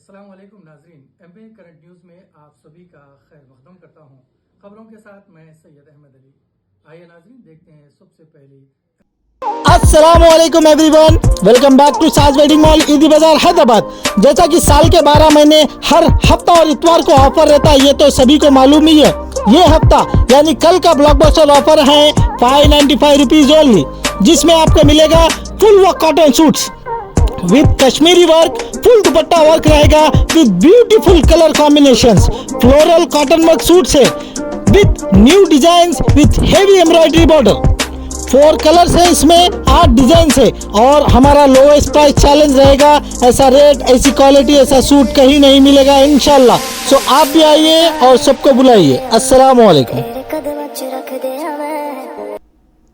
अस्सलाम वालेकुम नाजरीन, एमपी करंट न्यूज़ में आप सभी का खैर मकदम करता हूँ। खबरों के साथ मैं सैयद अहमद अली। आइए नाजरीन, देखते हैं सबसे पहले। अस्सलामुअलैकुम एवरीवन, वेलकम बैक टू साज वेडिंग मॉल ईदी बाजार हैदराबाद। जैसा कि साल के 12 महीने हर हफ्ता और इतवार को ऑफर रहता है, ये तो सभी को मालूम ही है। ये हफ्ता यानी कल का ब्लॉकबस्टर ऑफर है 595 रुपीज ओनली, जिसमें आपको मिलेगा full work cotton suits with Kashmiri work, full dupatta work रहेगा with beautiful colour combinations, floral cotton work suits है with new designs with heavy embroidery border. 4 colours है, इसमें 8 डिजाइन है और हमारा लोएस्ट प्राइस चैलेंज रहेगा। ऐसा रेट, ऐसी क्वालिटी, ऐसा सूट कहीं नहीं मिलेगा इंशाल्लाह। सो आप भी आइए और सबको बुलाइए। अस्सलाम वालेकुम।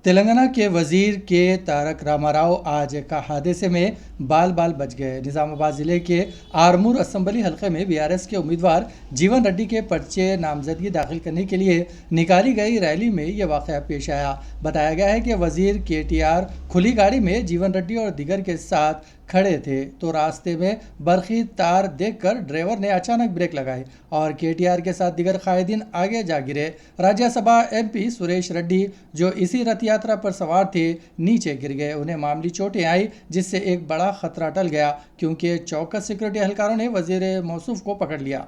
तेलंगाना के वजीर के तारक रामाराव आज एक हादसे में बाल बाल बच गए। निज़ामाबाद ज़िले के आरमूर असम्बली हलके में बीआरएस के उम्मीदवार जीवन रेड्डी के पर्चे नामजदगी दाखिल करने के लिए निकाली गई रैली में यह वाक़या पेश आया। बताया गया है कि वजीर केटीआर खुली गाड़ी में जीवन रेड्डी और दीगर के साथ खड़े थे तो रास्ते में बरखी तार देखकर ड्राइवर ने अचानक ब्रेक लगाई और केटीआर के साथ दीगर कायदीन आगे जा गिरे। राज्यसभा एमपी सुरेश रेड्डी, जो इसी रथ यात्रा पर सवार थे, नीचे गिर गए। उन्हें मामूली चोटें आई, जिससे एक बड़ा खतरा टल गया क्योंकि चौकस सिक्योरिटी एहलकारों ने वजीर मौसूफ को पकड़ लिया।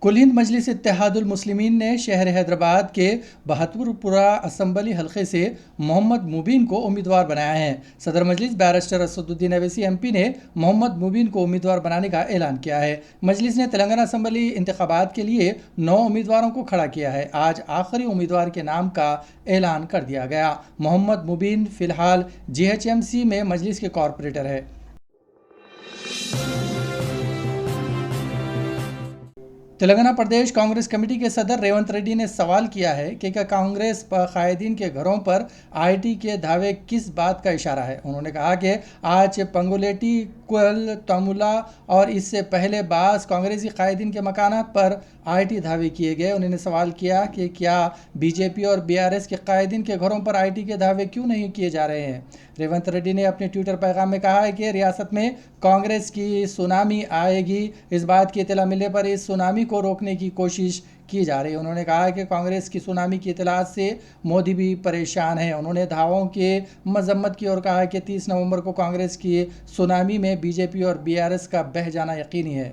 कुल हिंद मजलिस इत्तेहादुल मुस्लिमीन ने शहर हैदराबाद के बहत्तरपुरा असम्बली हलके से मोहम्मद मुबीन को उम्मीदवार बनाया है। सदर मजलिस बैरिस्टर असदुद्दीन अवैसी एमपी ने मोहम्मद मुबीन को उम्मीदवार बनाने का ऐलान किया है। मजलिस ने तेलंगाना असम्बली इंतखाबात के लिए 9 उम्मीदवारों को खड़ा किया है। आज आखिरी उम्मीदवार के नाम का ऐलान कर दिया गया। मोहम्मद मुबीन फ़िलहाल GHMC में मजलिस के कॉरपोरेटर है। तेलंगाना प्रदेश कांग्रेस कमेटी के सदर रेवंत रेड्डी ने सवाल किया है कि क्या कांग्रेस कायदीन के घरों पर आईटी के दावे किस बात का इशारा है। उन्होंने कहा कि आज पंगुलेटी, कुल, तमुला और इससे पहले बास कांग्रेसी कायदीन के मकानात पर आईटी दावे किए गए। उन्होंने सवाल किया कि क्या बीजेपी और बीआरएस के कायदीन के घरों पर आईटी के दावे क्यों नहीं किए जा रहे हैं। रेवंत रेड्डी ने अपने ट्विटर पैगाम में कहा है कि रियासत में कांग्रेस की सुनामी आएगी। इस बात की इत्तला मिलने पर इस सुनामी को रोकने की कोशिश की जा रही है। उन्होंने कहा कि कांग्रेस की सुनामी की इत्तलात से मोदी भी परेशान है। उन्होंने दावों के मजम्मत की और कहा कि 30 नवंबर को कांग्रेस की सुनामी में बीजेपी और बीआरएस का बह जाना यकीनी है।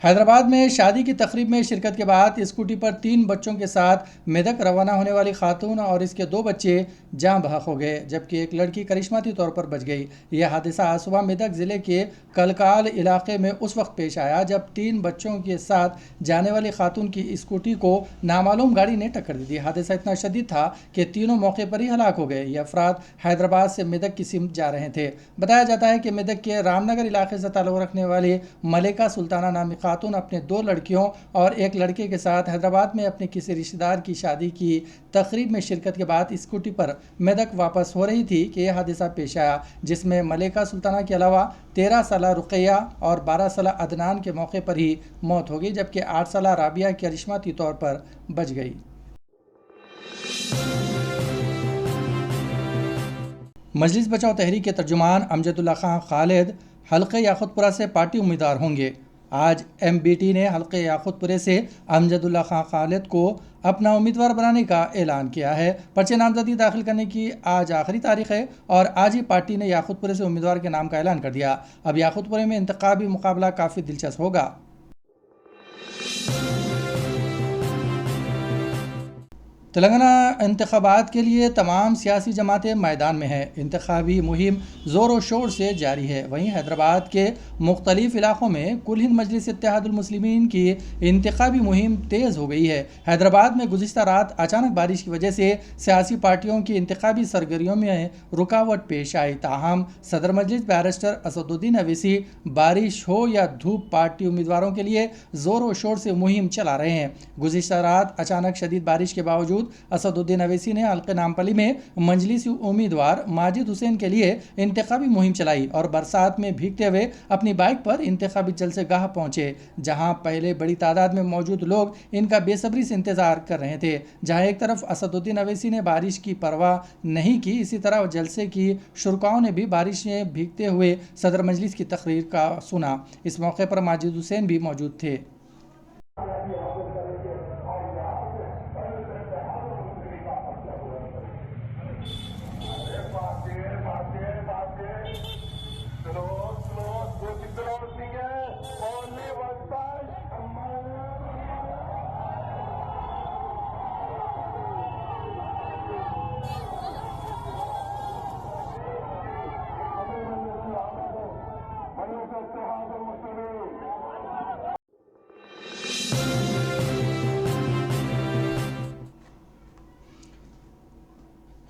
हैदराबाद में शादी की तकरीब में शिरकत के बाद स्कूटी पर 3 बच्चों के साथ मेदक रवाना होने वाली खातून और इसके 2 बच्चे जाँ बहक हो गए, जबकि एक लड़की करिश्माती तौर पर बच गई। यह हादसा आज सुबह मेदक ज़िले के कलकाल इलाके में उस वक्त पेश आया जब 3 बच्चों के साथ जाने वाली खातून की स्कूटी को नामालूम गाड़ी ने टक्कर दी थी। हादसा इतना शदीद था कि तीनों मौके पर ही हलाक हो गए। ये अफराद हैदराबाद से मेदक की सिमत जा रहे थे। बताया जाता है कि मेदक के रामनगर इलाके से ताल्लुक़ रखने वाली मलिका सुल्ताना नामी खातून अपने 2 लड़कियों और एक लड़के के साथ हैदराबाद में अपने किसी रिश्तेदार की शादी की तकरीब में शिरकत के बाद स्कूटी पर मेदक वापस हो रही थी कि यह हादसा पेश आया, जिसमें मलिका सुल्ताना के अलावा 13 साला रुकैया और 12 साला अदनान के मौके पर ही मौत हो गई, जबकि 8 साला राबिया करिश्माती तौर पर बच गई। मजलिस बचाओ तहरीक के तर्जुमान अमजदुल्ला खान खालिद हल्के याकुतपुरा से पार्टी उम्मीदवार होंगे। आज MBT ने हल्के याकुतपुरे से अमजदुल्ला खान खालिद को अपना उम्मीदवार बनाने का ऐलान किया है। पर्चे नामजदगी दाखिल करने की आज आखिरी तारीख है और आज ही पार्टी ने याकुतपुरे से उम्मीदवार के नाम का ऐलान कर दिया। अब याकुतपुरे में इंतखाबी मुकाबला काफ़ी दिलचस्प होगा। तेलंगाना इंतखाबात के लिए तमाम सियासी जमातें मैदान में हैं। इंतखाबी मुहिम ज़ोर व शोर से जारी है। वहीं हैदराबाद के मुख्तलिफ इलाक़ों में कुल हिंद मजलिस इत्तेहादुल मुस्लिमीन की इंतखाबी मुहिम तेज़ हो गई है। हैदराबाद में गुज़िश्ता रात अचानक बारिश की वजह से सियासी पार्टियों की इंतखाबी सरगर्मियों में रुकावट पेश आई। ताहम सदर मजलिस बैरिस्टर असदुद्दीन अवैसी बारिश हो या धूप पार्टी उम्मीदवारों के लिए ज़ोर व शोर से मुहिम चला रहे हैं। गुज़िश्ता रात अचानक शदीद बारिश के बावजूद मौजूद असदुद्दीन अवैसी ने हल्के नामपली में मजलिसी उम्मीदवार माजिद हुसैन के लिए इंतखाबी मुहिम चलाई और बरसात में भीगते हुए अपनी बाइक पर इंतखाबी जलसेगाह पहुंचे, जहां पहले बड़ी तादाद में मौजूद लोग इनका बेसब्री से इंतजार कर रहे थे। जहां एक तरफ असदुद्दीन अवैसी ने बारिश की परवाह नहीं की, इसी तरह जलसे की शुरकाओं ने भी बारिश में भीगते हुए सदर मजलिस की तकरीर का सुना। इस मौके पर माजिद हुसैन भी मौजूद थे।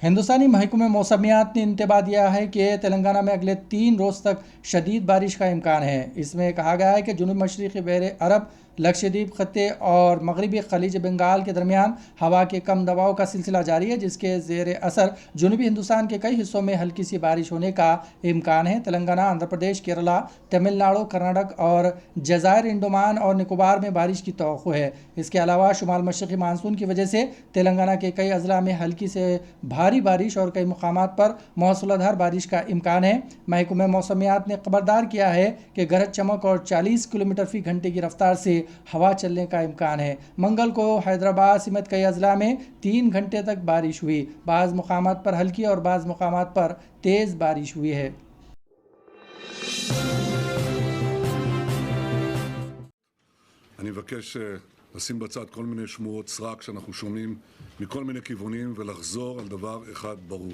हिंदुस्तानी महकमे मौसमियात ने इंतबाह दिया है कि तेलंगाना में अगले 3 रोज़ तक शदीद बारिश का इम्कान है। इसमें कहा गया है कि जुनूब मशरक़ी बहर अरब, लक्षद्वीप खत्ते और मगरबी खलीज बंगाल के दरमियान हवा के कम दबाव का सिलसिला जारी है, जिसके ज़ेर असर जुनूबी हिंदुस्तान के कई हिस्सों में हल्की सी बारिश होने का इम्कान है। तेलंगाना, आंध्र प्रदेश, केरला, तमिलनाडु, कर्नाटक और जज़ायर अंडमान और निकोबार में बारिश की तवक्को है। इसके अलावा शुमाल मशरक़ी मानसून की वजह से तेलंगाना के कई अजला में हल्की से भारी बारिश और कई मुकामात पर मौसलाधार बारिश का इम्कान है। महकमे मौसमियात ने खबरदार किया है कि गरज चमक और 40 किलोमीटर फी घंटे की रफ्तार से हवा चलने का इम्कान है। मंगल को हैदराबाद समेत कई अजला में 3 घंटे तक बारिश हुई। बाज़ मुकामात पर हल्की और बाज़ मुकामात पर तेज़ बारिश हुई है। אני מבקש לשים בצד כל מיני שמועות סרק שאנחנו שומעים מכל מיני כיוונים ולחזור על דבר אחד ברור.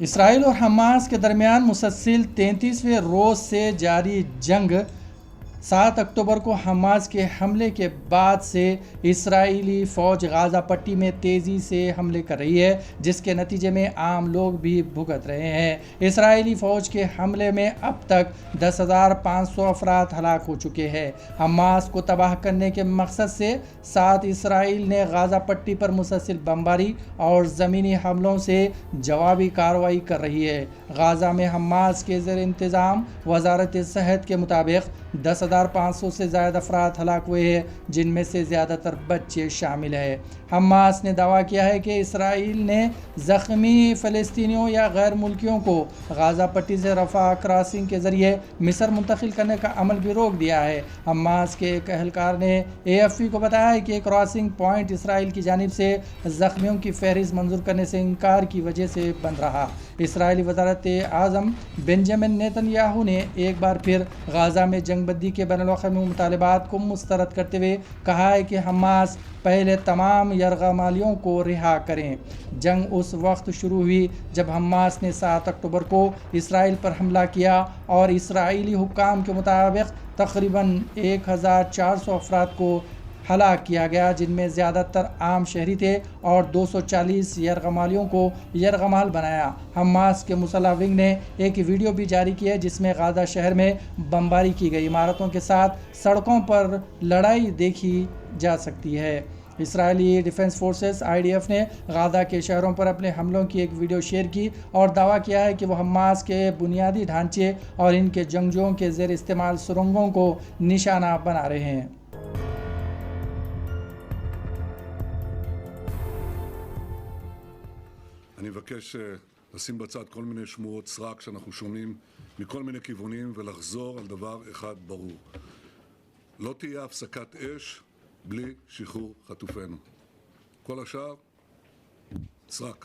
इसराइल और हमास के दरमियान मुसलसल 33वें रोज़ से जारी जंग 7 अक्टूबर को हमास के हमले के बाद से इसराइली फ़ौज गाज़ा पट्टी में तेज़ी से हमले कर रही है, जिसके नतीजे में आम लोग भी भुगत रहे हैं। इसराइली फ़ौज के हमले में अब तक 10,500 अफराद हलाक हो चुके हैं। हमास को तबाह करने के मकसद से 7 इसराइल ने गाज़ा पट्टी पर मुसलसल बमबारी और ज़मीनी हमलों से जवाबी कार्रवाई कर रही है। गाज़ा में हमास के ज़ेर इंतज़ाम वज़ारत सेहत के मुताबिक 10,500 से ज़्यादा अफराद हलाक हुए हैं, जिनमें से ज़्यादातर बच्चे शामिल हैं। हमास ने दावा किया है कि इसराइल ने ज़ख्मी फ़लस्तीनियों या गैर मुल्कियों को गाज़ा पट्टी से रफ़ा क्रॉसिंग के ज़रिए मिस्र मुंतकिल करने का अमल भी रोक दिया है। हमास के एक एहलकार ने AFP को बताया है कि क्रॉसिंग पॉइंट इसराइल की जानिब से ज़ख्मियों की फहरिस्त मंजूर करने से इनकार की वजह से बंद रहा। इसराइली वज़ारत आज़म बेंजामिन नेतन्याहू ने एक बार फिर गाज़ा में जंगबंदी के बैनुल-अक़वामी मुतालबात को मुस्तरद करते हुए कहा है कि हमास पहले तमाम यरगमालियों को रिहा करें। जंग उस वक्त शुरू हुई जब हमास ने 7 अक्टूबर को इसराइल पर हमला किया और इसराइली हुक्काम के मुताबिक तकरीबन 1,400 अफराद को हलाक किया गया, जिनमें ज़्यादातर आम शहरी थे और 240 यरगमालियों को यरगमाल बनाया। हमास के मुसल्लह विंग ने एक वीडियो भी जारी की है जिसमें गाज़ा शहर में बमबारी की गई इमारतों के साथ सड़कों पर लड़ाई देखी जा सकती है। इसराइली डिफेंस फोर्सेस IDF ने गाज़ा के शहरों पर अपने हमलों की एक वीडियो शेयर की और दावा किया है कि वो हमास के बुनियादी ढांचे और इनके जंगजुओं के ज़ेर इस्तेमाल सुरंगों को निशाना बना रहे हैं। אני מבקש לשים בצד כל מיני שמועות סרק שאנחנו שומעים מכל מיני כיוונים ולחזור על דבר אחד ברור. לא תהיה הפסקת אש בלי שחרור חטופינו. כל השאר סרק.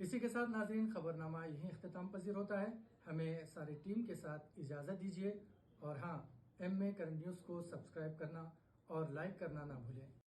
इसी के साथ नाज़रीन खबरनामा यहीं इख्तिताम पजीर होता है। हमें सारी टीम के साथ इजाज़त दीजिए और हाँ, MA करंट न्यूज़ को सब्सक्राइब करना और लाइक करना ना भूलें।